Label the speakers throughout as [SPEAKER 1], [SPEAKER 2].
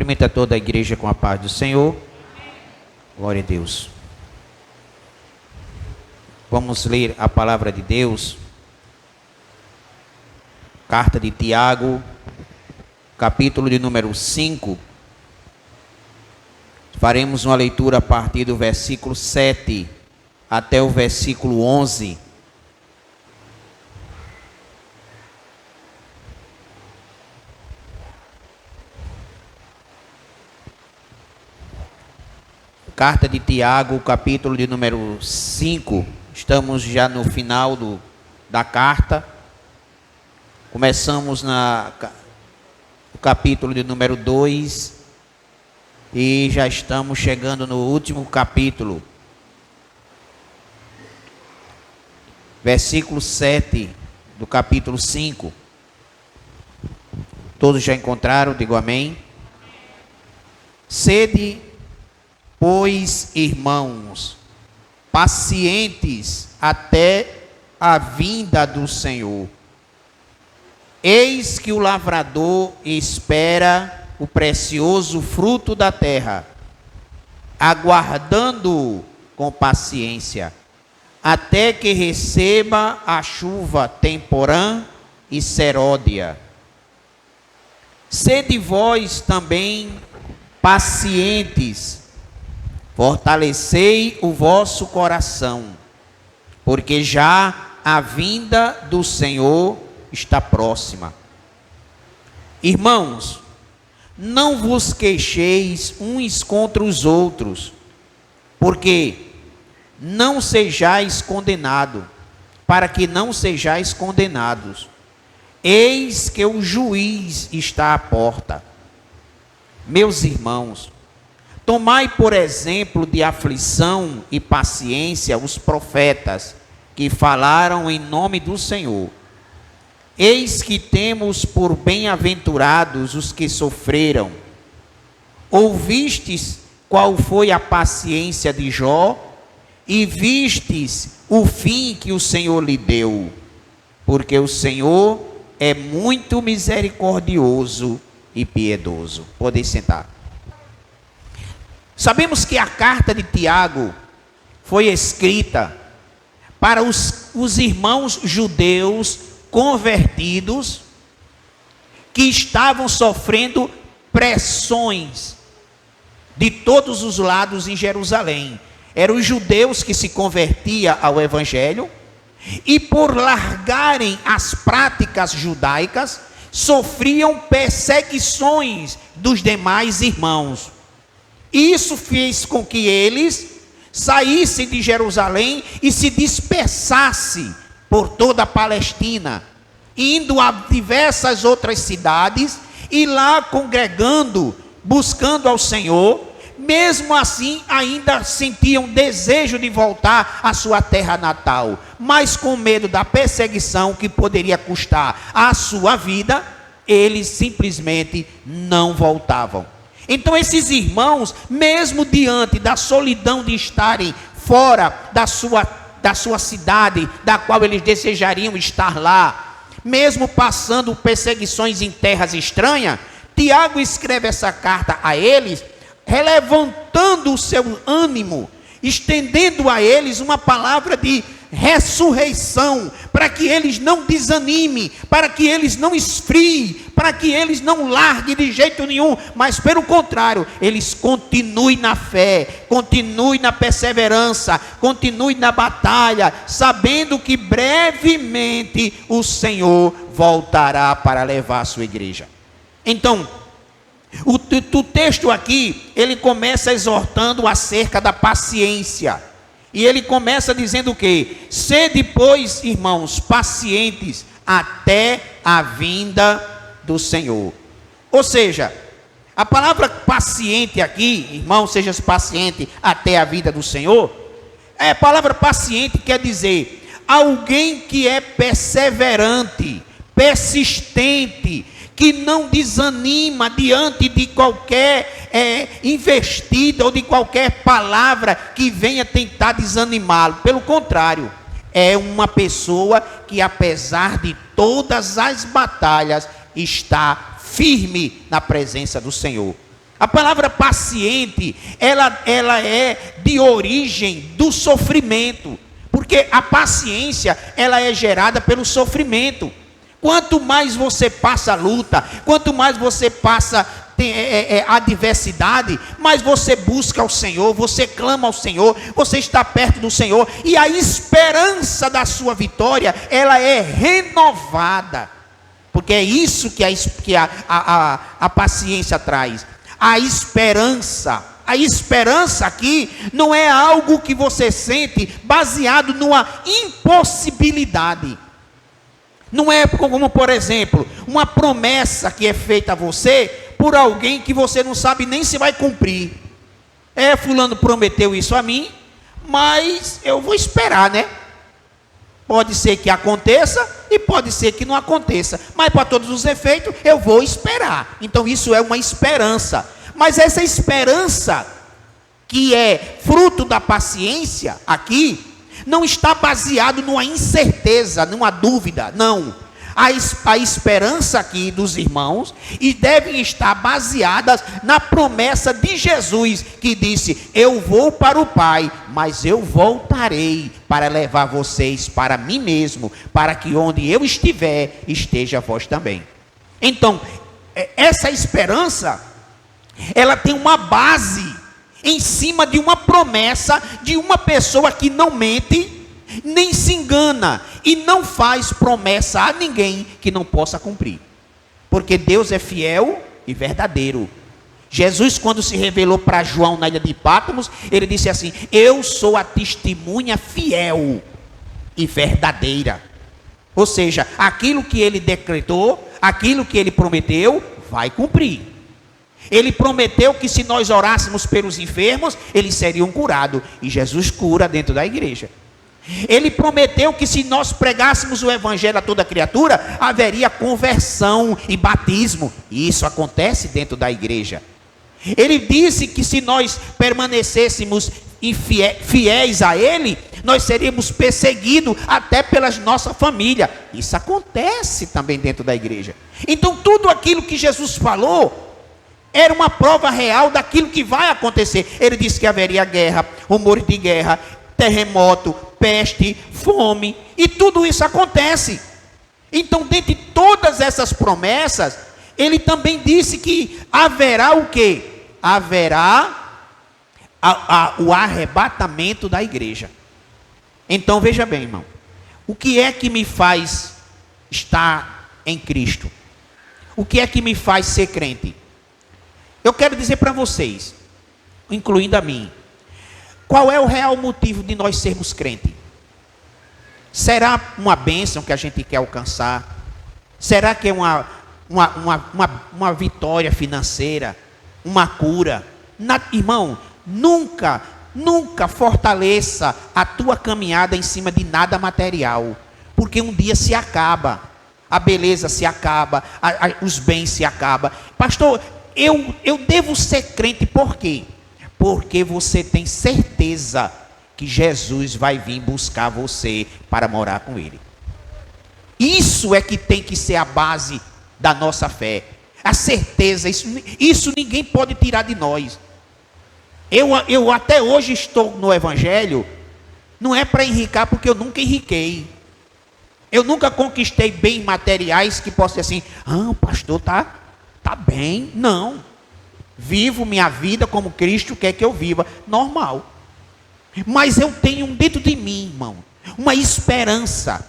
[SPEAKER 1] Cumprimenta toda a igreja com a paz do Senhor. Glória a Deus. Vamos ler a palavra de Deus. Carta de Tiago, capítulo de número 5. Faremos uma leitura a partir do versículo 7 até o versículo 11. Carta de Tiago, capítulo de número 5. Estamos já no final da carta. Começamos no capítulo de número 2 e já estamos chegando no último capítulo. Versículo 7 do capítulo 5. Todos já encontraram? Digo amém. Sede, pois, irmãos, pacientes até a vinda do Senhor. Eis que o lavrador espera o precioso fruto da terra, aguardando-o com paciência, até que receba a chuva temporã e seródia. Sede vós também pacientes, fortalecei o vosso coração, porque já a vinda do Senhor está próxima. Irmãos, não vos queixeis uns contra os outros, porque não sejais condenados, para que não sejais condenados. Eis que o juiz está à porta. Meus irmãos, tomai por exemplo de aflição e paciência os profetas que falaram em nome do Senhor. Eis que temos por bem-aventurados os que sofreram. Ouvistes qual foi a paciência de Jó, e vistes o fim que o Senhor lhe deu, porque o Senhor é muito misericordioso e piedoso. Podem sentar. Sabemos que a carta de Tiago foi escrita para os irmãos judeus convertidos que estavam sofrendo pressões de todos os lados em Jerusalém. Eram os judeus que se convertiam ao Evangelho e, por largarem as práticas judaicas, sofriam perseguições dos demais irmãos. Isso fez com que eles saíssem de Jerusalém e se dispersassem por toda a Palestina, indo a diversas outras cidades e lá congregando, buscando ao Senhor. Mesmo assim, ainda sentiam desejo de voltar à sua terra natal, mas com medo da perseguição que poderia custar a sua vida, eles simplesmente não voltavam. Então esses irmãos, mesmo diante da solidão de estarem fora da sua cidade, da qual eles desejariam estar lá, mesmo passando perseguições em terras estranhas, Tiago escreve essa carta a eles, relevantando o seu ânimo, estendendo a eles uma palavra de ressurreição, para que eles não desanimem, para que eles não esfriem, para que eles não larguem de jeito nenhum, mas pelo contrário, eles continuem na fé, continuem na perseverança, continuem na batalha, sabendo que brevemente o Senhor voltará para levar a sua igreja. Então, o texto aqui, ele começa exortando acerca da paciência. E ele começa dizendo o quê? Sede, pois, irmãos, pacientes até a vinda do Senhor. Ou seja, a palavra paciente aqui, irmão, sejas paciente até a vinda do Senhor. A palavra paciente quer dizer alguém que é perseverante, persistente, que não desanima diante de qualquer investida ou de qualquer palavra que venha tentar desanimá-lo. Pelo contrário, é uma pessoa que, apesar de todas as batalhas, está firme na presença do Senhor. A palavra paciente, ela é de origem do sofrimento, porque a paciência, ela é gerada pelo sofrimento. Quanto mais você passa a luta, quanto mais você passa adversidade, mais você busca o Senhor, você clama ao Senhor, você está perto do Senhor, e a esperança da sua vitória, ela é renovada, porque é isso que a paciência traz. A esperança aqui não é algo que você sente baseado numa impossibilidade. Não é como, por exemplo, uma promessa que é feita a você por alguém que você não sabe nem se vai cumprir. Fulano prometeu isso a mim, mas eu vou esperar, né? Pode ser que aconteça e pode ser que não aconteça, mas para todos os efeitos eu vou esperar. Então isso é uma esperança. Mas essa esperança, que é fruto da paciência aqui, não está baseado numa incerteza, numa dúvida, não. A esperança aqui dos irmãos e devem estar baseadas na promessa de Jesus, que disse: eu vou para o Pai, mas eu voltarei para levar vocês para mim mesmo, para que onde eu estiver, esteja vós também. Então, essa esperança, ela tem uma base em cima de uma promessa de uma pessoa que não mente, nem se engana e não faz promessa a ninguém que não possa cumprir, porque Deus é fiel e verdadeiro. Jesus, quando se revelou para João na ilha de Patmos, ele disse assim: eu sou a testemunha fiel e verdadeira. Ou seja, aquilo que ele decretou, aquilo que ele prometeu, vai cumprir. Ele prometeu que se nós orássemos pelos enfermos, eles seriam curados, e Jesus cura dentro da igreja. Ele prometeu que se nós pregássemos o evangelho a toda criatura, haveria conversão e batismo, e isso acontece dentro da igreja. Ele disse que se nós permanecêssemos fiéis a Ele, nós seríamos perseguidos até pela nossa família. Isso acontece também dentro da igreja. Então tudo aquilo que Jesus falou era uma prova real daquilo que vai acontecer. Ele disse que haveria guerra, rumores de guerra, terremoto, peste, fome, e tudo isso acontece. Então, dentre todas essas promessas, ele também disse que haverá o quê? Haverá o arrebatamento da igreja. Então, veja bem, irmão, o que é que me faz estar em Cristo? O que é que me faz ser crente? Eu quero dizer para vocês, incluindo a mim, qual é o real motivo de nós sermos crentes? Será uma bênção que a gente quer alcançar? Será que é uma vitória financeira? Uma cura? Irmão, nunca fortaleça a tua caminhada em cima de nada material, porque um dia se acaba, a beleza se acaba, os bens se acabam. Pastor, eu devo ser crente por quê? Porque você tem certeza que Jesus vai vir buscar você para morar com Ele. Isso é que tem que ser a base da nossa fé. A certeza, isso ninguém pode tirar de nós. Eu até hoje estou no Evangelho, não é para enricar, porque eu nunca enriquei. Eu nunca conquistei bens materiais que possa dizer assim: o pastor tá bem. Não. Vivo minha vida como Cristo quer que eu viva, normal. Mas eu tenho dentro de mim, irmão, uma esperança,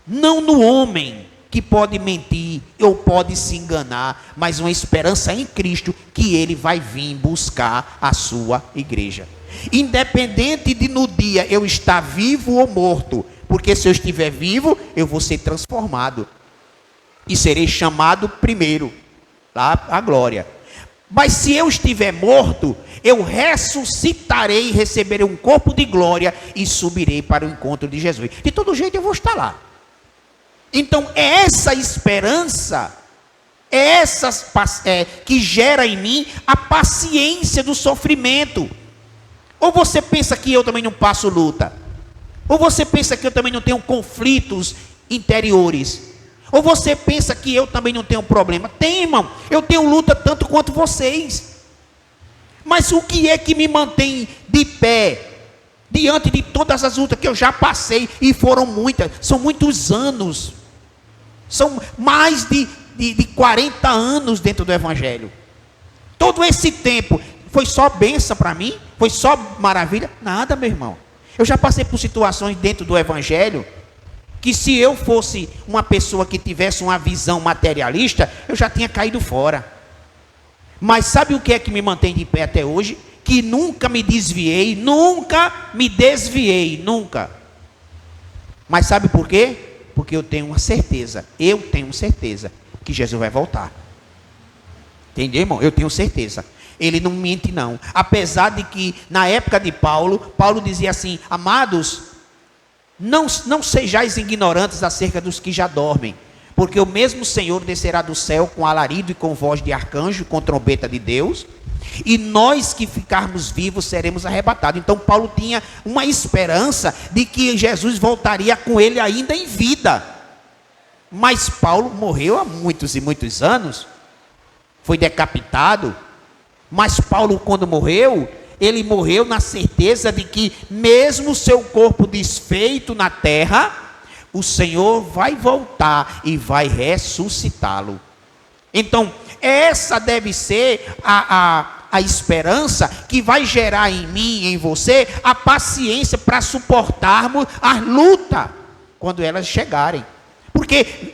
[SPEAKER 1] não no homem que pode mentir ou pode se enganar, mas uma esperança em Cristo, que Ele vai vir buscar a sua igreja. Independente de no dia eu estar vivo ou morto, porque se eu estiver vivo, eu vou ser transformado e serei chamado primeiro lá à glória. Mas se eu estiver morto, eu ressuscitarei e receberei um corpo de glória e subirei para o encontro de Jesus. De todo jeito eu vou estar lá. Então é essa esperança, que gera em mim a paciência do sofrimento. Ou você pensa que eu também não passo luta? Ou você pensa que eu também não tenho conflitos interiores? Ou você pensa que eu também não tenho problema? Tem, irmão. Eu tenho luta tanto quanto vocês. Mas o que é que me mantém de pé diante de todas as lutas que eu já passei, e foram muitas, são muitos anos, são mais de 40 anos dentro do Evangelho. Todo esse tempo, foi só bênção para mim? Foi só maravilha? Nada, meu irmão. Eu já passei por situações dentro do Evangelho, que se eu fosse uma pessoa que tivesse uma visão materialista, eu já tinha caído fora. Mas sabe o que é que me mantém de pé até hoje? Que nunca me desviei, nunca me desviei, nunca. Mas sabe por quê? Porque eu tenho certeza que Jesus vai voltar. Entendeu, irmão? Eu tenho certeza. Ele não mente, não. Apesar de que, na época de Paulo, Paulo dizia assim: amados, não sejais ignorantes acerca dos que já dormem, porque o mesmo Senhor descerá do céu com alarido e com voz de arcanjo, com trombeta de Deus, e nós que ficarmos vivos seremos arrebatados. Então Paulo tinha uma esperança de que Jesus voltaria com ele ainda em vida. Mas Paulo morreu há muitos e muitos anos, foi decapitado. Mas Paulo, quando morreu, ele morreu na certeza de que mesmo seu corpo desfeito na terra, o Senhor vai voltar e vai ressuscitá-lo. Então, essa deve ser a esperança que vai gerar em mim e em você a paciência para suportarmos a luta quando elas chegarem. Porque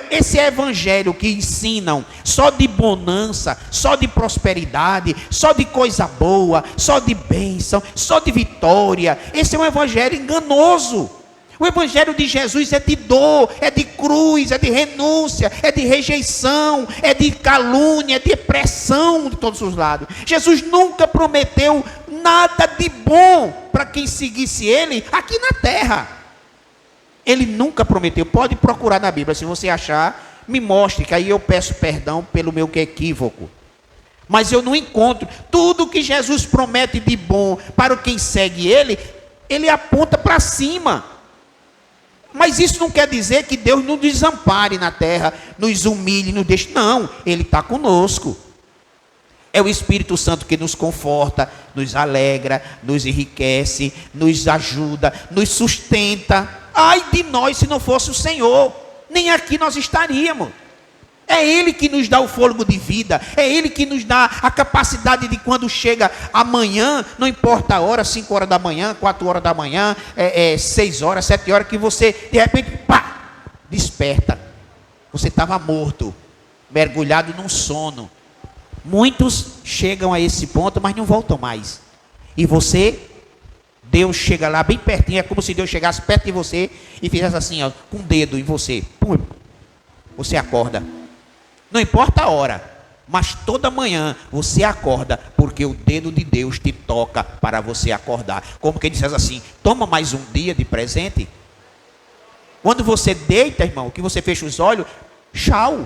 [SPEAKER 1] esse evangelho que ensinam só de bonança, só de prosperidade, só de coisa boa, só de bênção, só de vitória, esse é um evangelho enganoso. O evangelho de Jesus é de dor, é de cruz, é de renúncia, é de rejeição, é de calúnia, é de pressão de todos os lados. Jesus nunca prometeu nada de bom para quem seguisse ele aqui na terra. Ele nunca prometeu. Pode procurar na Bíblia, se você achar, me mostre, que aí eu peço perdão pelo meu equívoco. Mas eu não encontro. Tudo que Jesus promete de bom para quem segue ele, ele aponta para cima. Mas isso não quer dizer que Deus nos desampare na terra, nos humilhe, nos deixe. Não, Ele está conosco. É o Espírito Santo que nos conforta, nos alegra, nos enriquece, nos ajuda, nos sustenta. Ai de nós se não fosse o Senhor, nem aqui nós estaríamos. É Ele que nos dá o fôlego de vida, é Ele que nos dá a capacidade de quando chega amanhã, não importa a hora, 5 horas da manhã, 4 horas da manhã, 6 horas, 7 horas, que você de repente, pá, desperta. Você estava morto, mergulhado num sono. Muitos chegam a esse ponto, mas não voltam mais. E você, Deus chega lá bem pertinho, é como se Deus chegasse perto de você e fizesse assim, ó, com o dedo em você. Pum, você acorda. Não importa a hora, mas toda manhã você acorda, porque o dedo de Deus te toca para você acordar. Como quem diz assim, toma mais um dia de presente. Quando você deita, irmão, que você fecha os olhos, tchau.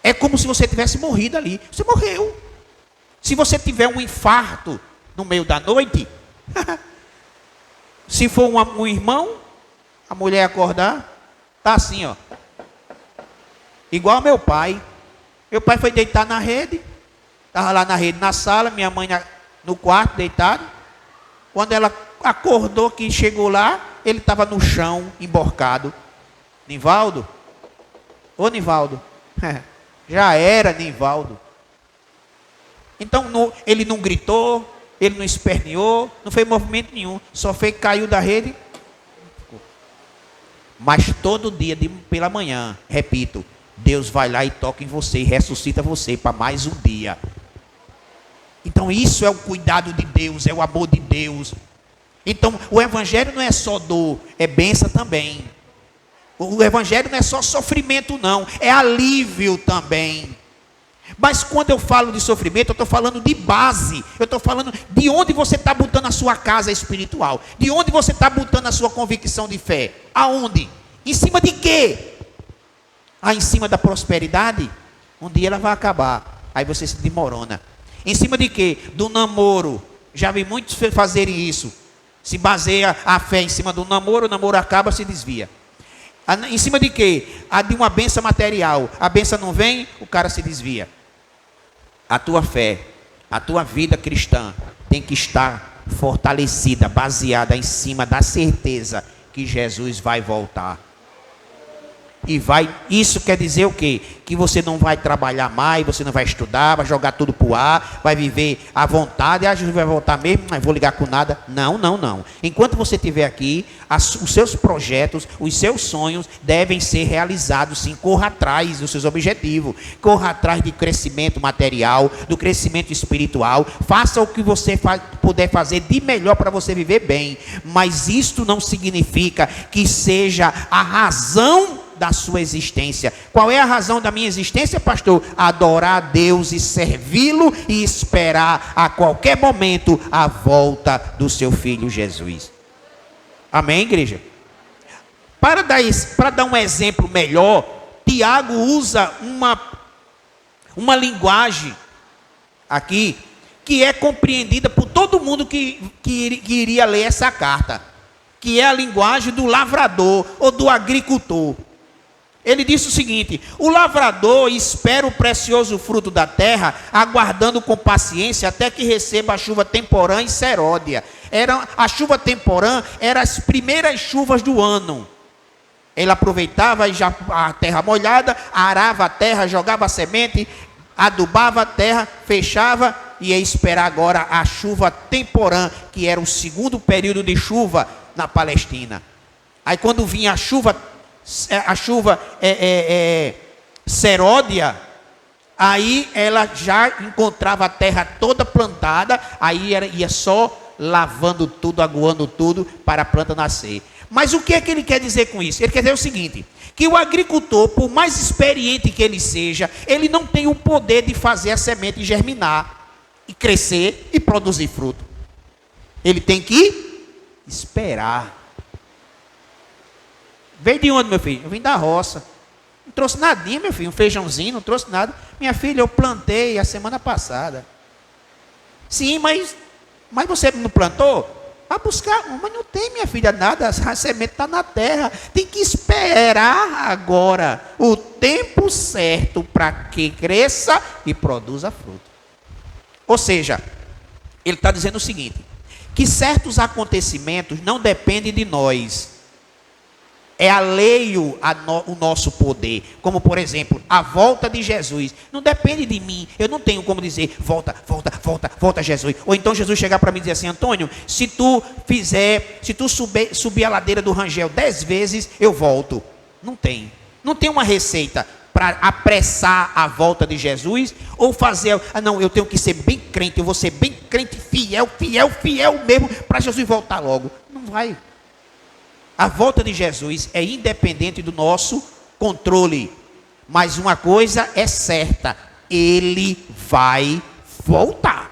[SPEAKER 1] É como se você tivesse morrido ali. Você morreu. Se você tiver um infarto no meio da noite, se for um irmão, a mulher acordar, tá assim, ó. Igual meu pai. Meu pai foi deitar na rede. Estava lá na rede, na sala. Minha mãe no quarto, deitado. Quando ela acordou, que chegou lá, ele estava no chão, emborcado. Nivaldo? Ô Nivaldo. Já era Nivaldo. Então ele não gritou, ele não esperneou, não fez movimento nenhum. Só fez, caiu da rede. Mas todo dia, pela manhã, repito, Deus vai lá e toca em você e ressuscita você para mais um dia. Então isso é o cuidado de Deus, é o amor de Deus. Então o evangelho não é só dor, é bênção também. O evangelho não é só sofrimento não, é alívio também. Mas quando eu falo de sofrimento, eu estou falando de base. Eu estou falando de onde você está botando a sua casa espiritual. De onde você está botando a sua convicção de fé. Aonde? Em cima de quê? Em cima da prosperidade? Um dia ela vai acabar. Aí você se desmorona. Em cima de quê? Do namoro. Já vi muitos fazerem isso. Se baseia a fé em cima do namoro, o namoro acaba, se desvia. Em cima de quê? De uma bênção material. A bênção não vem, o cara se desvia. A tua fé, A tua vida cristã tem que estar fortalecida, baseada em cima da certeza que Jesus vai voltar. Isso quer dizer o quê? Que você não vai trabalhar mais, você não vai estudar, vai jogar tudo pro ar, vai viver à vontade. Jesus vai voltar mesmo, não vou ligar com nada. Não, não, não. Enquanto você estiver aqui, os seus projetos, os seus sonhos devem ser realizados, sim. Corra atrás dos seus objetivos, corra atrás de crescimento material, do crescimento espiritual. Faça o que você puder fazer de melhor para você viver bem. Mas isto não significa que seja a razão da sua existência. Qual é a razão da minha existência, pastor? Adorar a Deus e servi-lo e esperar a qualquer momento a volta do seu Filho Jesus. Amém, igreja? Para dar um exemplo melhor, Tiago usa uma linguagem aqui que é compreendida por todo mundo que iria ler essa carta, que é a linguagem do lavrador ou do agricultor. Ele disse o seguinte: o lavrador espera o precioso fruto da terra, aguardando com paciência até que receba a chuva temporã e seródia. A chuva temporã era as primeiras chuvas do ano. Ele aproveitava já a terra molhada, arava a terra, jogava a semente, adubava a terra, fechava e ia esperar agora a chuva temporã, que era o segundo período de chuva na Palestina. Aí quando vinha a chuva seródia, aí ela já encontrava a terra toda plantada, aí ia só lavando tudo, aguando tudo para a planta nascer. Mas o que é que ele quer dizer com isso? Ele quer dizer o seguinte: que o agricultor, por mais experiente que ele seja, ele não tem o poder de fazer a semente germinar e crescer e produzir fruto. Ele tem que esperar. Veio de onde, meu filho? Eu vim da roça. Não trouxe nadinha, meu filho. Um feijãozinho, não trouxe nada. Minha filha, eu plantei a semana passada. Sim, mas você não plantou? Vai buscar. Mas não tem, minha filha, nada. A semente está na terra. Tem que esperar agora o tempo certo para que cresça e produza fruto. Ou seja, ele está dizendo o seguinte: que certos acontecimentos não dependem de nós. É alheio o nosso poder. Como, por exemplo, a volta de Jesus. Não depende de mim. Eu não tenho como dizer, volta, Jesus. Ou então Jesus chegar para mim e dizer assim: Antônio, se tu subir a ladeira do Rangel 10 vezes, eu volto. Não tem. Não tem uma receita para apressar a volta de Jesus. Ou fazer, não, eu tenho que ser bem crente. Eu vou ser bem crente, fiel mesmo, para Jesus voltar logo. Não vai. A volta de Jesus é independente do nosso controle. Mas uma coisa é certa: ele vai voltar.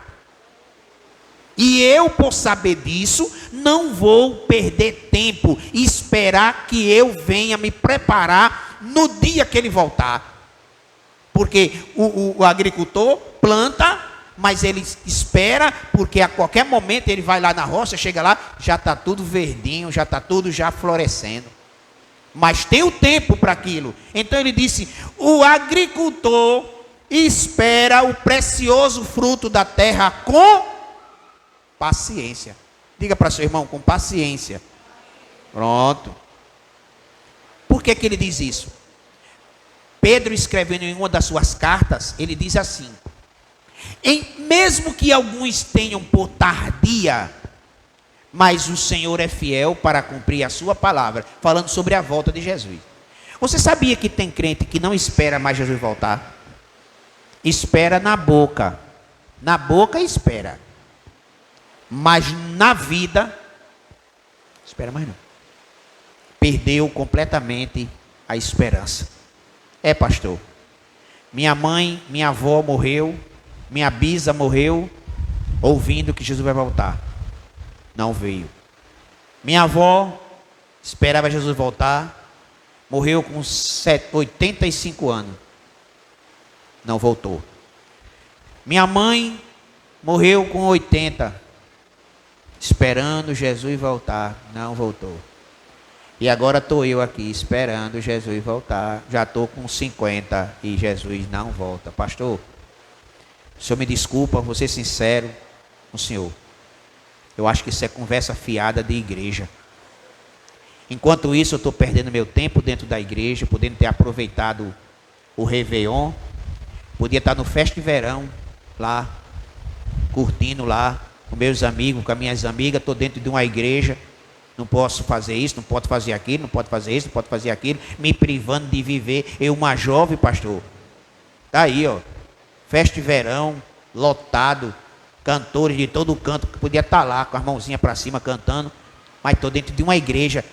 [SPEAKER 1] E eu, por saber disso, não vou perder tempo e esperar que eu venha me preparar no dia que ele voltar. Porque o agricultor planta, mas ele espera, porque a qualquer momento ele vai lá na roça, chega lá, já está tudo verdinho, já está tudo já florescendo. Mas tem o tempo para aquilo. Então ele disse: o agricultor espera o precioso fruto da terra com paciência. Diga para seu irmão: com paciência. Pronto. Por que ele diz isso? Pedro, escrevendo em uma das suas cartas, ele diz assim: mesmo que alguns tenham por tardia, mas o Senhor é fiel para cumprir a sua palavra. Falando sobre a volta de Jesus. Você sabia que tem crente que não espera mais Jesus voltar? Espera na boca. Na boca espera. Mas na vida, espera mais não. Perdeu completamente a esperança. Pastor, minha mãe, minha avó morreu, minha bisa morreu, ouvindo que Jesus vai voltar. Não veio. Minha avó esperava Jesus voltar, morreu com 85 anos. Não voltou. Minha mãe morreu com 80, esperando Jesus voltar. Não voltou. E agora estou eu aqui esperando Jesus voltar. Já estou com 50 e Jesus não volta. Pastor, O senhor me desculpa, vou ser sincero com o senhor. Eu acho que isso é conversa fiada de igreja. Enquanto isso, eu estou perdendo meu tempo dentro da igreja, podendo ter aproveitado o Réveillon. Podia estar no festa de verão, lá, curtindo lá, com meus amigos, com as minhas amigas. Estou dentro de uma igreja, não posso fazer isso, não posso fazer aquilo, não posso fazer isso, não posso fazer aquilo, me privando de viver. Eu, uma jovem, pastor. Está aí, ó, festa de verão, lotado, cantores de todo canto, que podia estar lá, com as mãozinhas para cima, cantando. Mas estou dentro de uma igreja,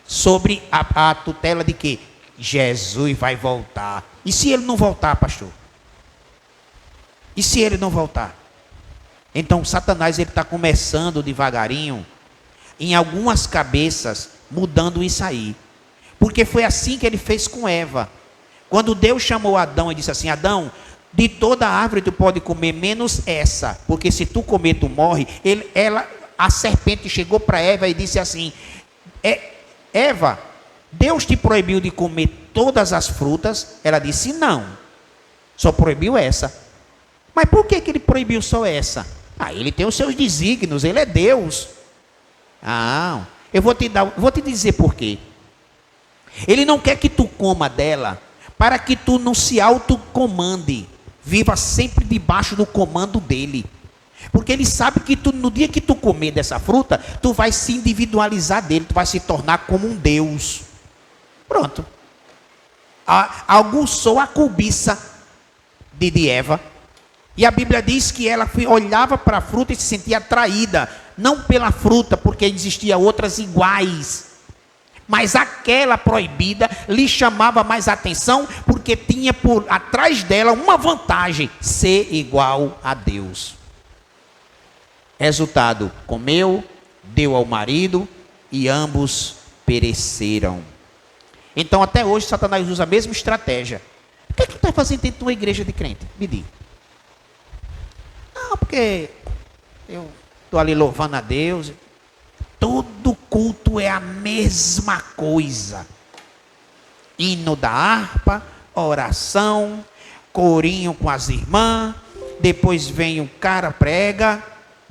[SPEAKER 1] sobre a tutela de que Jesus vai voltar. E se ele não voltar, pastor? E se ele não voltar? Então Satanás está começando devagarinho, em algumas cabeças, mudando isso aí. Porque foi assim que ele fez com Eva. Quando Deus chamou Adão e disse assim: Adão, de toda árvore tu pode comer, menos essa, porque se tu comer tu morre. A serpente chegou para Eva e disse assim: Eva, Deus te proibiu de comer todas as frutas? Ela disse: não, só proibiu essa. Mas por que ele proibiu só essa? Ele tem os seus desígnios, ele é Deus. Eu vou te dizer por quê. Ele não quer que tu coma dela, para que tu não se autocomande, viva sempre debaixo do comando dele. Porque ele sabe que no dia que tu comer dessa fruta, tu vai se individualizar dele, tu vai se tornar como um Deus. Pronto. Aguçou a cobiça de Eva. E a Bíblia diz que ela olhava para a fruta e se sentia atraída, não pela fruta, porque existiam outras iguais, mas aquela proibida lhe chamava mais atenção, porque tinha por atrás dela uma vantagem: ser igual a Deus. Resultado: comeu, deu ao marido e ambos pereceram. Então até hoje Satanás usa a mesma estratégia. O que é que tu está fazendo dentro de uma igreja de crente? Me diga. Não, porque eu estou ali louvando a Deus. Todo culto é a mesma coisa. Hino da harpa, oração, corinho com as irmãs. Depois vem o cara prega,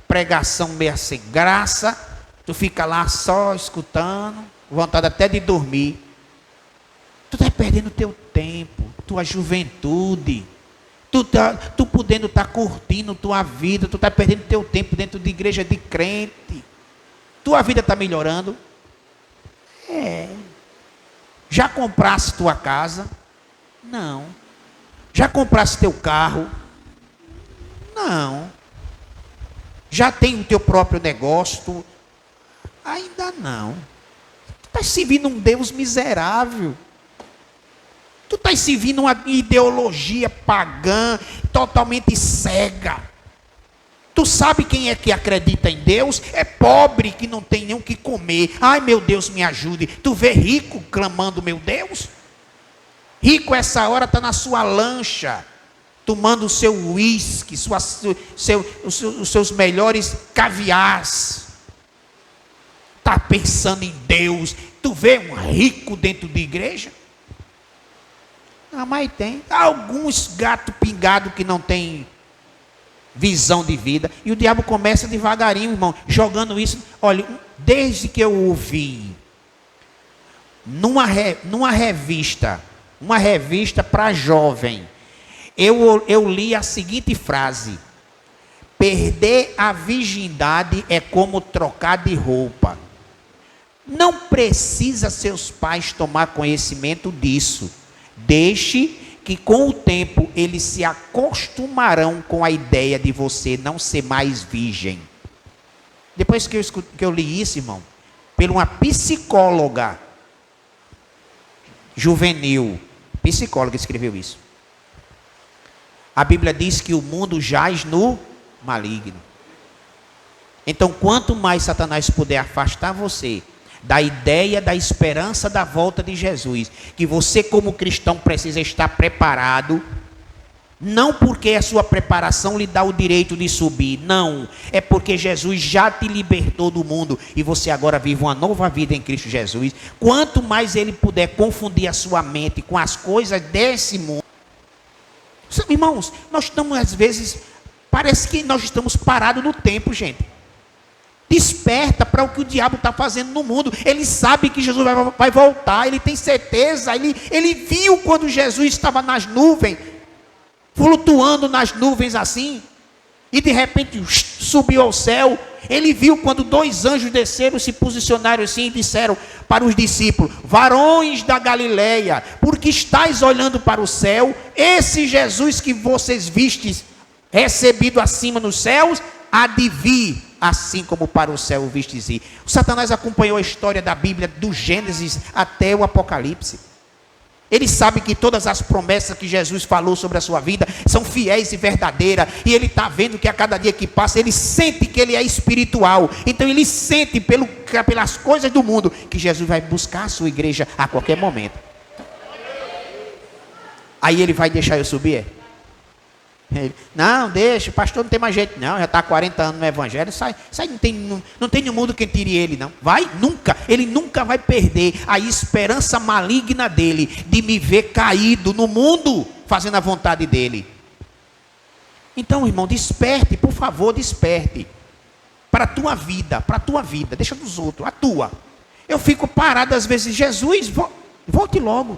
[SPEAKER 1] pregação meia sem graça. Tu fica lá só escutando, vontade até de dormir. Tu está perdendo teu tempo, tua juventude. Tu podendo estar curtindo tua vida, tu está perdendo teu tempo dentro de igreja de crente. Tua vida está melhorando? Já compraste tua casa? Não. Já compraste teu carro? Não. Já tem o teu próprio negócio? Ainda não. Tu está servindo um Deus miserável. Tu está servindo uma ideologia pagã, totalmente cega. Tu sabe quem é que acredita em Deus? É pobre que não tem nem o que comer. Ai, meu Deus, me ajude. Tu vê rico clamando, meu Deus? Rico essa hora está na sua lancha, tomando o seu uísque, os seus melhores caviares. Está pensando em Deus. Tu vê um rico dentro de igreja? Mas tem alguns gato pingado que não tem visão de vida. E o diabo começa devagarinho, irmão, jogando isso. Olha, desde que eu ouvi numa revista, uma revista para jovem, eu li a seguinte frase: perder a virgindade é como trocar de roupa. Não precisa seus pais tomar conhecimento disso. Deixe que com o tempo eles se acostumarão com a ideia de você não ser mais virgem. Depois que eu li isso, irmão, por uma psicóloga juvenil, psicóloga escreveu isso. A Bíblia diz que o mundo jaz no maligno. Então, quanto mais Satanás puder afastar você da ideia da esperança da volta de Jesus, que você como cristão precisa estar preparado, não porque a sua preparação lhe dá o direito de subir, não, é porque Jesus já te libertou do mundo e você agora vive uma nova vida em Cristo Jesus. Quanto mais ele puder confundir a sua mente com as coisas desse mundo, Irmãos, nós estamos às vezes, parece que nós estamos parados no tempo, gente. Desperta para o que o diabo está fazendo no mundo. Ele sabe que Jesus vai voltar, ele tem certeza. Ele viu quando Jesus estava nas nuvens, flutuando nas nuvens assim, e de repente subiu ao céu. Ele viu quando 2 anjos desceram, se posicionaram assim e disseram para os discípulos: varões da Galileia, porque estáis olhando para o céu, esse Jesus que vocês vistes recebido acima nos céus, há de vir, assim como para o céu o vistes ir. O Satanás acompanhou a história da Bíblia, do Gênesis até o Apocalipse. Ele sabe que todas as promessas que Jesus falou sobre a sua vida são fiéis e verdadeiras. E ele está vendo que a cada dia que passa, ele sente que ele é espiritual. Então ele sente pelas coisas do mundo que Jesus vai buscar a sua igreja a qualquer momento. Aí ele vai deixar eu subir? Ele, não, deixa, o pastor não tem mais jeito não, já está há 40 anos no evangelho, sai não tem no mundo quem tire ele não, vai, nunca, ele nunca vai perder a esperança maligna dele, de me ver caído no mundo, fazendo a vontade dele. Então irmão, desperte, por favor, desperte, para a tua vida, deixa dos outros, a tua. Eu fico parado às vezes, Jesus, volte logo.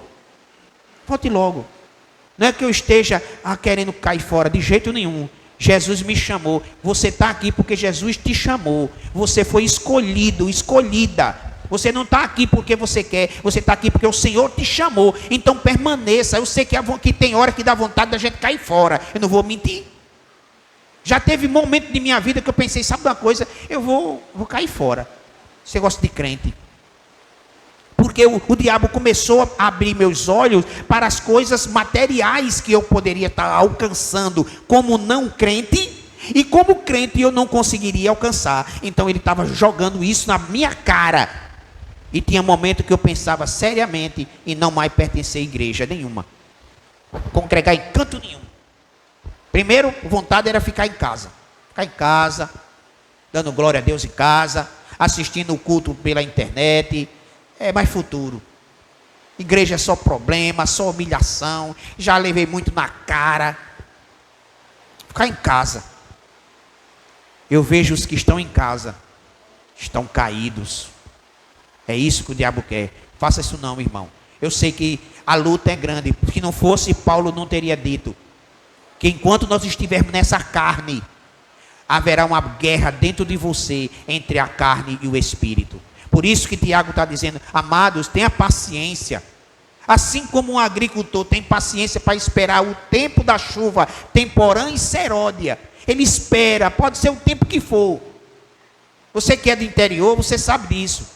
[SPEAKER 1] Não é que eu esteja querendo cair fora, de jeito nenhum. Jesus me chamou. Você está aqui porque Jesus te chamou. Você foi escolhido, escolhida. Você não está aqui porque você quer. Você está aqui porque o Senhor te chamou. Então permaneça. Eu sei que tem hora que dá vontade da gente cair fora. Eu não vou mentir. Já teve momento de minha vida que eu pensei, sabe uma coisa? Eu vou cair fora. Você gosta de crente? Porque o diabo começou a abrir meus olhos para as coisas materiais que eu poderia estar alcançando como não crente, e como crente eu não conseguiria alcançar. Então ele estava jogando isso na minha cara. E tinha momento que eu pensava seriamente em não mais pertencer a igreja nenhuma, congregar em canto nenhum. Primeiro, vontade era ficar em casa, dando glória a Deus em casa, assistindo o culto pela internet. É mais futuro. Igreja é só problema, só humilhação. Já levei muito na cara. Ficar em casa. Eu vejo os que estão em casa, estão caídos. É isso que o diabo quer. Faça isso não, irmão. Eu sei que a luta é grande. Se não fosse, Paulo não teria dito que enquanto nós estivermos nessa carne, haverá uma guerra dentro de você entre a carne e o espírito. Por isso que Tiago está dizendo, amados, tenha paciência. Assim como um agricultor tem paciência para esperar o tempo da chuva, temporã e seródia. Ele espera, pode ser o tempo que for. Você que é do interior, você sabe disso.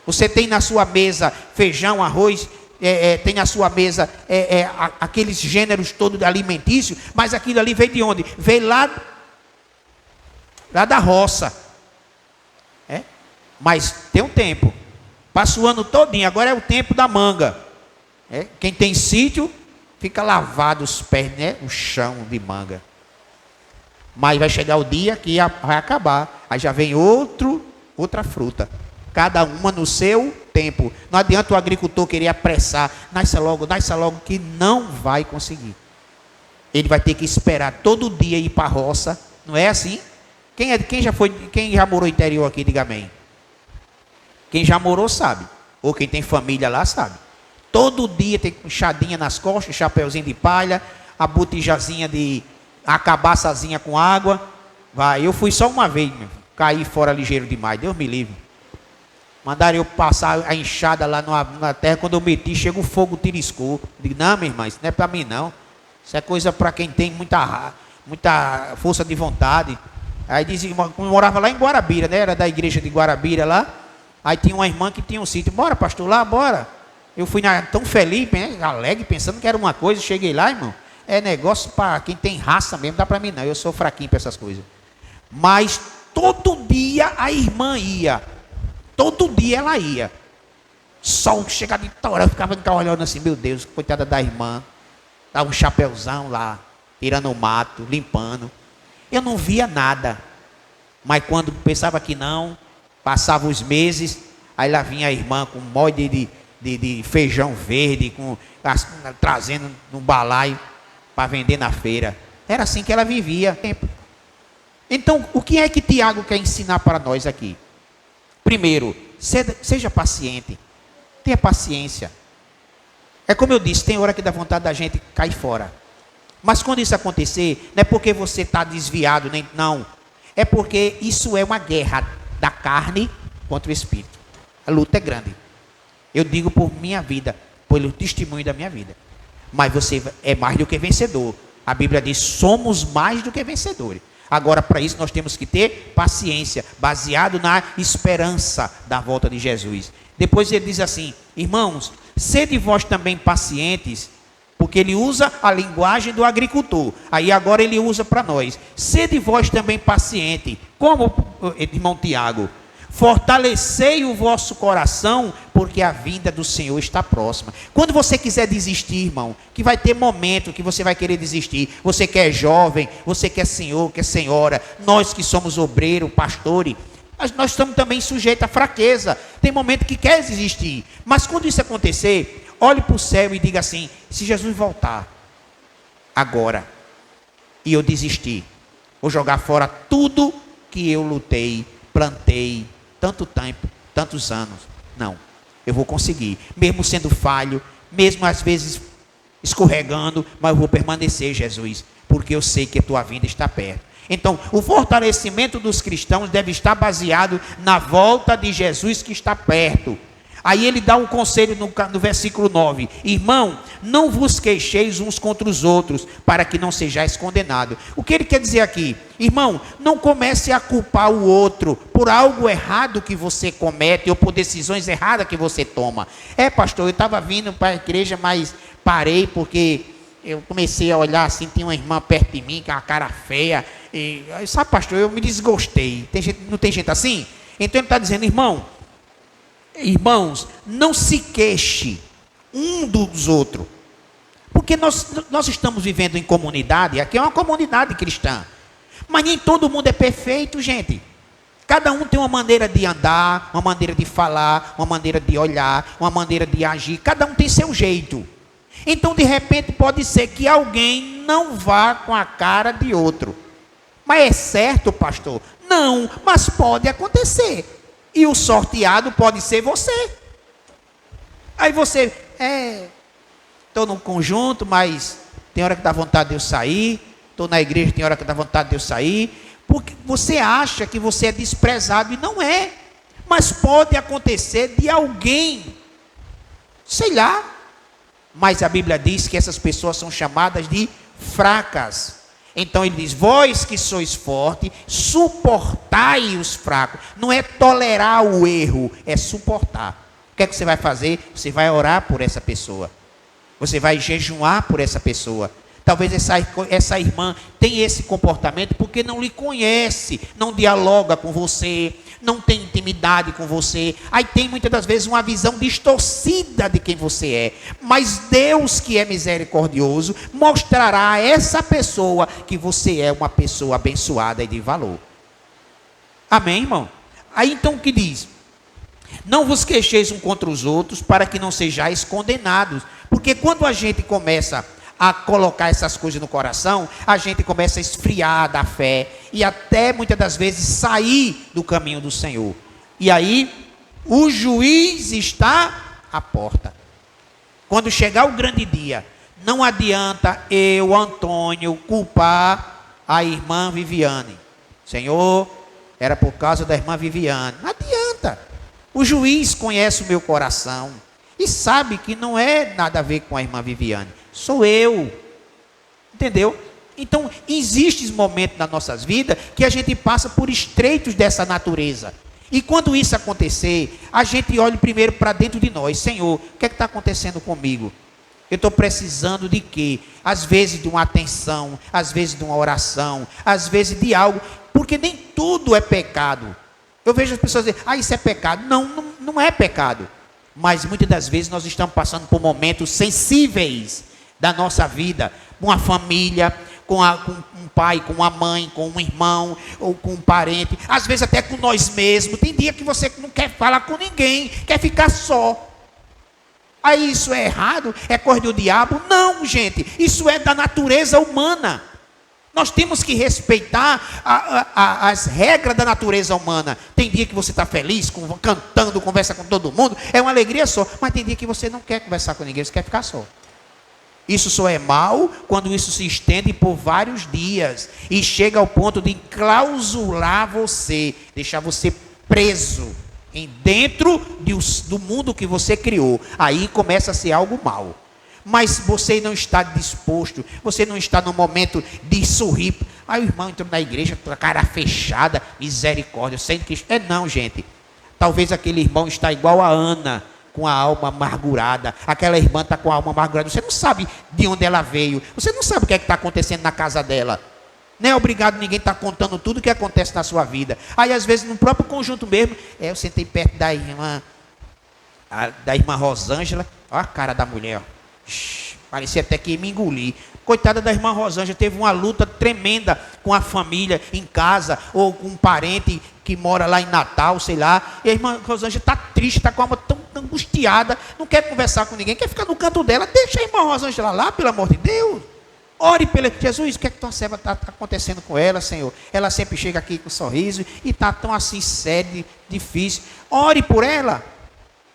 [SPEAKER 1] Você tem na sua mesa feijão, arroz, tem na sua mesa aqueles gêneros todos alimentícios, mas aquilo ali veio de onde? Veio lá da roça. Mas tem um tempo. Passa o ano todinho. Agora é o tempo da manga. Quem tem sítio, fica lavado os pés, né? O chão de manga. Mas vai chegar o dia que vai acabar. Aí já vem outra fruta. Cada uma no seu tempo. Não adianta o agricultor querer apressar. Nasça logo, que não vai conseguir. Ele vai ter que esperar todo dia ir para a roça. Não é assim? Quem já morou no interior aqui, diga amém. Quem já morou sabe, ou quem tem família lá sabe. Todo dia tem enxadinha nas costas, chapeuzinho de palha, a botijazinha a cabaçazinha com água. Eu fui só uma vez, caí fora ligeiro demais, Deus me livre. Mandaram eu passar a enxada lá na terra, quando eu meti, chega o fogo, tiriscou. Digo, não, minha irmã, isso não é para mim não. Isso é coisa para quem tem muita força de vontade. Aí dizia, eu morava lá em Guarabira, né? Era da igreja de Guarabira lá. Aí tinha uma irmã que tinha um sítio. Bora, pastor, lá, bora. Eu fui tão feliz, alegre, pensando que era uma coisa. Cheguei lá, irmão. É negócio para quem tem raça mesmo, dá para mim não. Eu sou fraquinho para essas coisas. Mas todo dia a irmã ia. Todo dia ela ia. Sol chegava de tora, eu ficava olhando assim, meu Deus, coitada da irmã. Dava um chapeuzão lá, tirando o mato, limpando. Eu não via nada. Mas quando pensava que não, passavam os meses, aí lá vinha a irmã com um molde de feijão verde, trazendo no balaio. para vender na feira. Era assim que ela vivia. Então, o que é que Tiago quer ensinar para nós aqui? Primeiro, seja paciente. Tenha paciência. É como eu disse, tem hora que dá vontade da gente cair fora. Mas quando isso acontecer, não é porque você está desviado, nem não. É porque isso é uma guerra da carne contra o espírito. A luta é grande. Eu digo por minha vida, pelo testemunho da minha vida. Mas você é mais do que vencedor. A Bíblia diz, somos mais do que vencedores. Agora, para isso, nós temos que ter paciência, baseado na esperança da volta de Jesus. Depois ele diz assim, irmãos, sede vós também pacientes, porque ele usa a linguagem do agricultor. Aí agora ele usa para nós. Sede vós também paciente. Como, irmão Tiago? Fortalecei o vosso coração, porque a vinda do Senhor está próxima. Quando você quiser desistir, irmão, que vai ter momento que você vai querer desistir. Você que é jovem, você que é senhor, que é senhora, nós que somos obreiro, pastores, nós estamos também sujeitos à fraqueza. Tem momento que quer desistir. Mas quando isso acontecer, olhe para o céu e diga assim, se Jesus voltar agora e eu desistir, vou jogar fora tudo que eu lutei, plantei, tanto tempo, tantos anos. Não, eu vou conseguir, mesmo sendo falho, mesmo às vezes escorregando, mas eu vou permanecer, Jesus, porque eu sei que a tua vinda está perto. Então, o fortalecimento dos cristãos deve estar baseado na volta de Jesus que está perto. Aí ele dá um conselho no versículo 9. Irmão, não vos queixeis uns contra os outros, para que não sejais condenados. O que ele quer dizer aqui? Irmão, não comece a culpar o outro por algo errado que você comete, ou por decisões erradas que você toma. Pastor, eu estava vindo para a igreja, mas parei porque eu comecei a olhar assim, tinha uma irmã perto de mim, com a cara feia. E, sabe, pastor, eu me desgostei. Não tem gente assim? Então ele está dizendo, irmãos, não se queixe um dos outros, porque nós estamos vivendo em comunidade. Aqui é uma comunidade cristã, mas nem todo mundo é perfeito, gente. Cada um tem uma maneira de andar, uma maneira de falar, uma maneira de olhar, uma maneira de agir. Cada um tem seu jeito. Então, de repente, pode ser que alguém não vá com a cara de outro. Mas é certo, pastor? Não, mas pode acontecer. E o sorteado pode ser você. Aí você, estou num conjunto, mas tem hora que dá vontade de eu sair. Estou na igreja, tem hora que dá vontade de eu sair. Porque você acha que você é desprezado e não é. Mas pode acontecer de alguém, sei lá. Mas a Bíblia diz que essas pessoas são chamadas de fracas. Então ele diz, vós que sois fortes, suportai os fracos. Não é tolerar o erro, é suportar. O que é que você vai fazer? Você vai orar por essa pessoa. Você vai jejuar por essa pessoa. Talvez essa irmã tenha esse comportamento porque não lhe conhece, não dialoga com você, não tem intimidade com você. Aí tem muitas das vezes uma visão distorcida de quem você é. Mas Deus, que é misericordioso, mostrará a essa pessoa que você é uma pessoa abençoada e de valor. Amém, irmão? Aí então o que diz? Não vos queixeis uns contra os outros, para que não sejais condenados. Porque quando a gente começa a colocar essas coisas no coração, a gente começa a esfriar da fé e até muitas das vezes sair do caminho do Senhor. E aí o juiz está à porta. Quando chegar o grande dia, não adianta eu, Antônio, culpar a irmã Viviane. Senhor, era por causa da irmã Viviane. Não adianta. O juiz conhece o meu coração e sabe que não é nada a ver com a irmã Viviane. Sou eu. Entendeu? Então, existem momentos nas nossas vidas que a gente passa por estreitos dessa natureza. E quando isso acontecer, a gente olha primeiro para dentro de nós. Senhor, o que é que está acontecendo comigo? Eu estou precisando de quê? Às vezes de uma atenção, às vezes de uma oração, às vezes de algo. Porque nem tudo é pecado. Eu vejo as pessoas dizerem, isso é pecado. Não é pecado. Mas muitas das vezes nós estamos passando por momentos sensíveis da nossa vida, com a família, com um pai, com uma mãe, com um irmão, ou com um parente, às vezes até com nós mesmos. Tem dia que você não quer falar com ninguém, quer ficar só. Aí isso é errado? É coisa do diabo? Não, gente. Isso é da natureza humana. Nós temos que respeitar as regras da natureza humana. Tem dia que você está feliz, cantando, conversa com todo mundo. É uma alegria só. Mas tem dia que você não quer conversar com ninguém, você quer ficar só. Isso só é mal quando isso se estende por vários dias. E chega ao ponto de enclausurar você. Deixar você preso dentro do mundo que você criou. Aí começa a ser algo mal. Mas você não está disposto, você não está no momento de sorrir. Aí o irmão entrou na igreja com a cara fechada, misericórdia, sendo que... não, gente. Talvez aquele irmão está igual a Ana, com a alma amargurada. Aquela irmã está com a alma amargurada. Você não sabe de onde ela veio. Você não sabe o que é que está acontecendo na casa dela. Não é obrigado ninguém estar contando tudo o que acontece na sua vida. Aí às vezes no próprio conjunto mesmo, eu sentei perto da irmã Rosângela. Olha a cara da mulher, ó. Parecia até que ia me engolir. Coitada da irmã Rosângela, teve uma luta tremenda com a família em casa, ou com um parente que mora lá em Natal, sei lá. E a irmã Rosângela está triste, está com a alma tão angustiada, não quer conversar com ninguém, quer ficar no canto dela. Deixa a irmã Rosângela lá, pelo amor de Deus. Ore pela Jesus, o que é que tua serva está acontecendo com ela, Senhor? Ela sempre chega aqui com um sorriso e está tão assim sério, difícil. Ore por ela.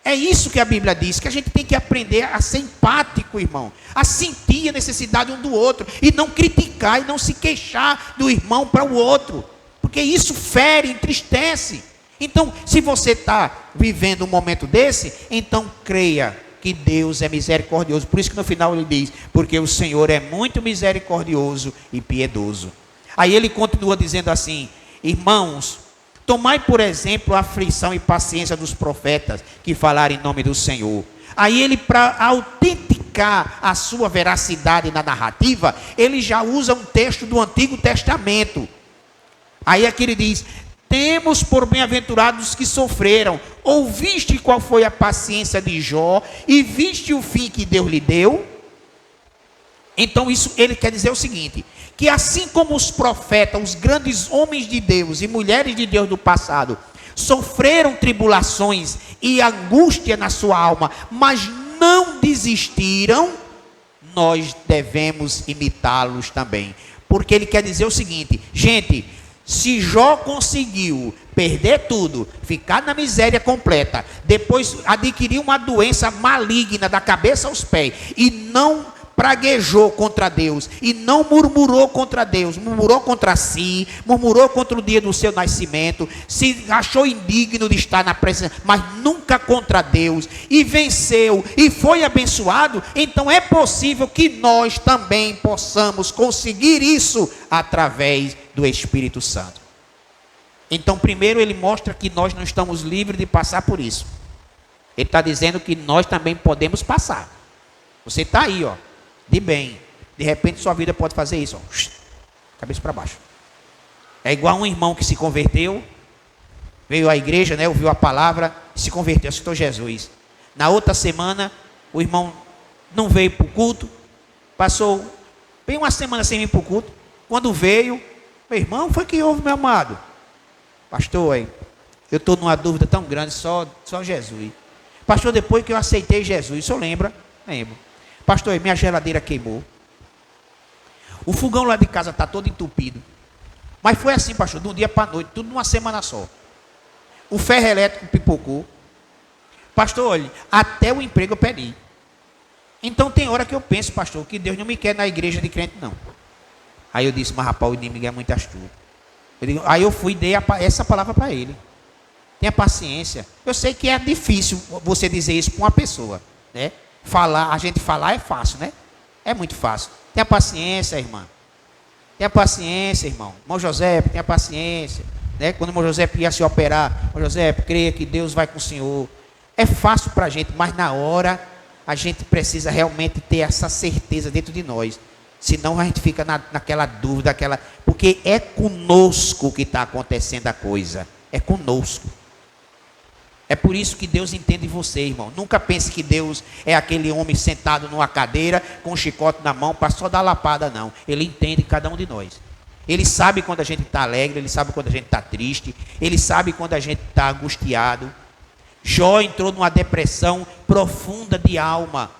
[SPEAKER 1] É isso que a Bíblia diz, que a gente tem que aprender a ser empático, irmão, a sentir a necessidade um do outro, e não criticar, e não se queixar do irmão para o outro, porque isso fere, entristece. Então, se você está vivendo um momento desse, então creia que Deus é misericordioso. Por isso que no final ele diz, porque o Senhor é muito misericordioso e piedoso. Aí ele continua dizendo assim, irmãos, tomai, por exemplo, a aflição e paciência dos profetas que falaram em nome do Senhor. Aí ele, para autenticar a sua veracidade na narrativa, ele já usa um texto do Antigo Testamento. Aí aqui ele diz, temos por bem-aventurados que sofreram. Ouviste qual foi a paciência de Jó e viste o fim que Deus lhe deu? Então isso ele quer dizer o seguinte, que assim como os profetas, os grandes homens de Deus e mulheres de Deus do passado, sofreram tribulações e angústia na sua alma, mas não desistiram, nós devemos imitá-los também. Porque ele quer dizer o seguinte, gente, se Jó conseguiu perder tudo, ficar na miséria completa, depois adquirir uma doença maligna da cabeça aos pés, e não praguejou contra Deus, e não murmurou contra Deus, murmurou contra si, murmurou contra o dia do seu nascimento, se achou indigno de estar na presença, mas nunca contra Deus, e venceu, e foi abençoado, então é possível que nós também possamos conseguir isso, através do Espírito Santo. Então primeiro ele mostra que nós não estamos livres de passar por isso, ele está dizendo que nós também podemos passar. Você está aí, ó, de bem, de repente sua vida pode fazer isso, ó, cabeça para baixo. É igual um irmão que se converteu, veio à igreja, né, ouviu a palavra, se converteu, aceitou Jesus. Na outra semana, o irmão não veio para o culto, passou bem uma semana sem vir para o culto. Quando veio, meu irmão, foi que houve, meu amado? Pastor, eu estou numa dúvida tão grande, só Jesus. Pastor, depois que eu aceitei Jesus, o senhor lembra? Lembro. Pastor, minha geladeira queimou. O fogão lá de casa está todo entupido. Mas foi assim, pastor, de um dia para a noite, tudo numa semana só. O ferro elétrico pipocou. Pastor, olha, até o emprego eu perdi. Então tem hora que eu penso, pastor, que Deus não me quer na igreja de crente, não. Aí eu disse, mas rapaz, o inimigo é muito astuto. Aí eu fui e dei essa palavra para ele. Tenha paciência. Eu sei que é difícil você dizer isso para uma pessoa, né? A gente falar é fácil, né? É muito fácil. Tenha paciência, irmã. Tenha paciência, irmão. Irmão José, tenha paciência. Né? Quando o irmão José ia se operar, irmão José, creia que Deus vai com o Senhor. É fácil para a gente, mas na hora a gente precisa realmente ter essa certeza dentro de nós. Senão a gente fica naquela dúvida, porque é conosco que está acontecendo a coisa. É conosco. É por isso que Deus entende você, irmão. Nunca pense que Deus é aquele homem sentado numa cadeira, com um chicote na mão, para só dar lapada, não. Ele entende cada um de nós. Ele sabe quando a gente está alegre, ele sabe quando a gente está triste, ele sabe quando a gente está angustiado. Jó entrou numa depressão profunda de alma,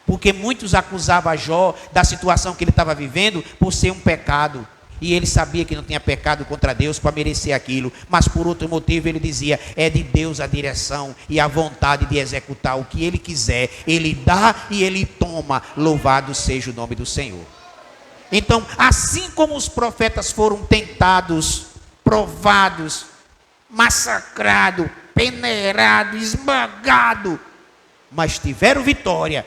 [SPEAKER 1] porque muitos acusavam Jó da situação que ele estava vivendo por ser um pecado. E ele sabia que não tinha pecado contra Deus para merecer aquilo. Mas por outro motivo ele dizia, é de Deus a direção e a vontade de executar o que ele quiser. Ele dá e ele toma. Louvado seja o nome do Senhor. Então, assim como os profetas foram tentados, provados, massacrados, peneirados, esmagados, mas tiveram vitória,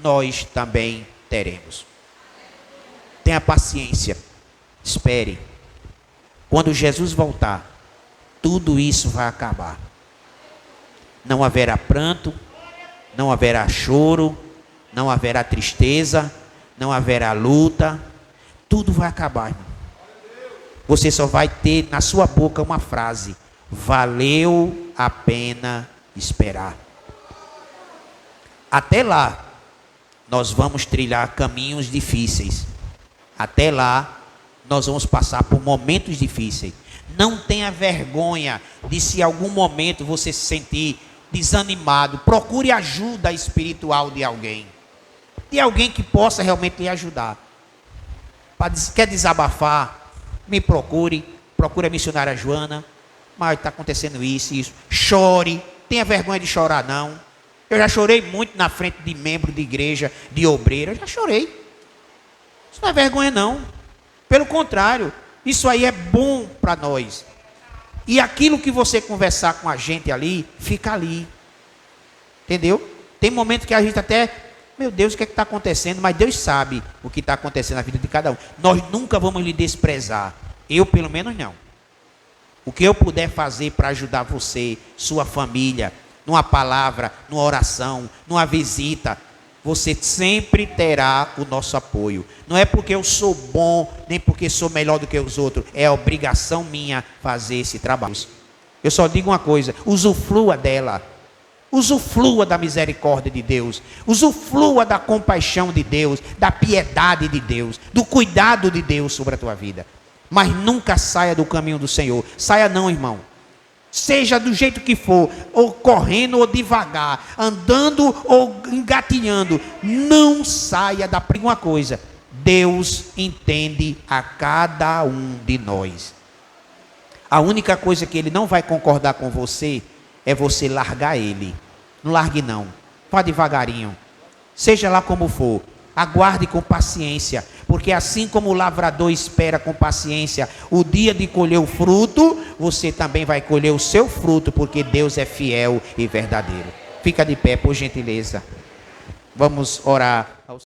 [SPEAKER 1] nós também teremos. Tenha paciência. Espere. Quando Jesus voltar, tudo isso vai acabar. Não haverá pranto, não haverá choro, não haverá tristeza, não haverá luta. Tudo vai acabar, irmão. Você só vai ter na sua boca uma frase: valeu a pena esperar. Até lá, nós vamos trilhar caminhos difíceis. Até lá, nós vamos passar por momentos difíceis. Não tenha vergonha de, se em algum momento você se sentir desanimado, procure ajuda espiritual de alguém que possa realmente lhe ajudar. Quer desabafar? Me procure a missionária Joana. Mas está acontecendo isso e isso. Chore, tenha vergonha de chorar não. Eu já chorei muito na frente de membro de igreja, de obreiro, eu já chorei. Isso não é vergonha não. Pelo contrário, isso aí é bom para nós. E aquilo que você conversar com a gente ali, fica ali. Entendeu? Tem momentos que a gente até, meu Deus, o que é que está acontecendo? Mas Deus sabe o que está acontecendo na vida de cada um. Nós nunca vamos lhe desprezar. Eu, pelo menos, não. O que eu puder fazer para ajudar você, sua família, numa palavra, numa oração, numa visita, você sempre terá o nosso apoio. Não é porque eu sou bom, nem porque sou melhor do que os outros. É obrigação minha fazer esse trabalho. Eu só digo uma coisa: usufrua dela. Usufrua da misericórdia de Deus. Usufrua da compaixão de Deus, da piedade de Deus, do cuidado de Deus sobre a tua vida. Mas nunca saia do caminho do Senhor. Saia não, irmão. Seja do jeito que for, ou correndo ou devagar, andando ou engatinhando, não saia da uma coisa: Deus entende a cada um de nós. A única coisa que Ele não vai concordar com você é você largar Ele. Não largue não, vá devagarinho, seja lá como for, aguarde com paciência, porque assim como o lavrador espera com paciência o dia de colher o fruto, você também vai colher o seu fruto, porque Deus é fiel e verdadeiro. Fica de pé, por gentileza. Vamos orar ao